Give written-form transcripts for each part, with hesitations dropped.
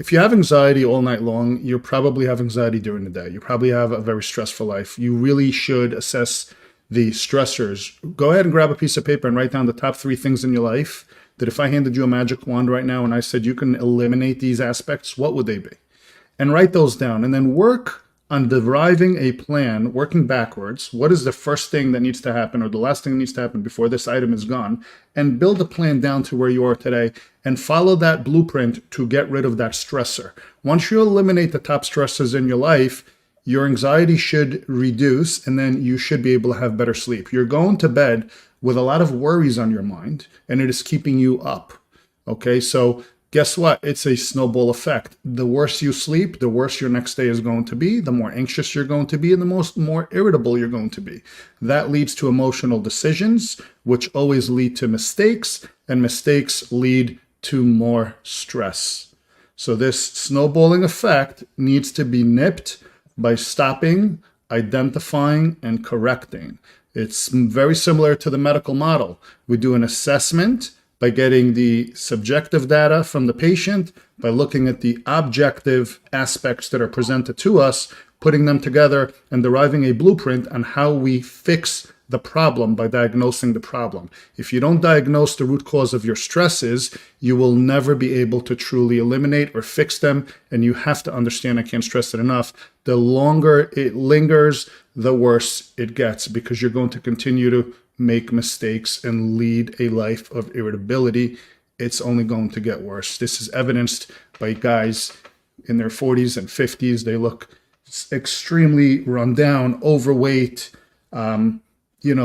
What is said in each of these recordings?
if you have anxiety all night long, you probably have anxiety during the day. You probably have a very stressful life. You really should assess the stressors. Go ahead and grab a piece of paper and write down the top 3 things in your life that if I handed you a magic wand right now and I said you can eliminate these aspects, what would they be? And write those down and then work on deriving a plan, working backwards. What is the first thing that needs to happen or the last thing that needs to happen before this item is gone? And build a plan down to where you are today and follow that blueprint to get rid of that stressor. Once you eliminate the top stressors in your life, your anxiety should reduce and then you should be able to have better sleep. You're going to bed with a lot of worries on your mind and it is keeping you up. Okay, so guess what? It's a snowball effect. The worse you sleep, the worse your next day is going to be, the more anxious you're going to be, and the more irritable you're going to be. That leads to emotional decisions, which always lead to mistakes, and mistakes lead to more stress. So this snowballing effect needs to be nipped by stopping, identifying, and correcting. It's very similar to the medical model. We do an assessment by getting the subjective data from the patient, by looking at the objective aspects that are presented to us, putting them together and deriving a blueprint on how we fix the problem by diagnosing the problem. If you don't diagnose the root cause of your stresses, you will never be able to truly eliminate or fix them. And you have to understand, I can't stress it enough, the longer it lingers, the worse it gets, because you're going to continue to make mistakes and lead a life of irritability. It's only going to get worse. This is evidenced by guys in their 40s and 50s. They look extremely run down, overweight,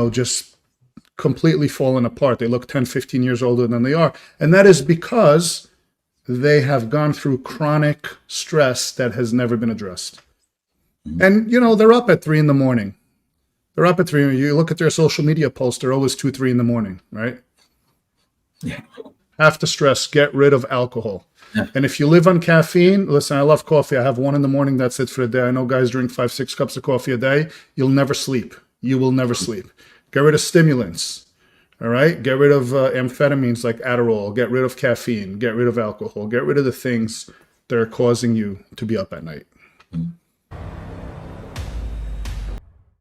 just completely fallen apart. They look 10, 15 years older than they are. And that is because they have gone through chronic stress that has never been addressed. And, they're up at 3 a.m. They're up at 3. You look at their social media posts, they're always 2, 3 a.m, right? Yeah. Have to stress, get rid of alcohol. Yeah. And if you live on caffeine, listen, I love coffee. I have 1 a.m. That's it for the day. I know guys drink 5, 6 cups of coffee a day. You'll never sleep. You will never sleep. Get rid of stimulants. All right? Get rid of amphetamines like Adderall. Get rid of caffeine. Get rid of alcohol. Get rid of the things that are causing you to be up at night. Mm-hmm.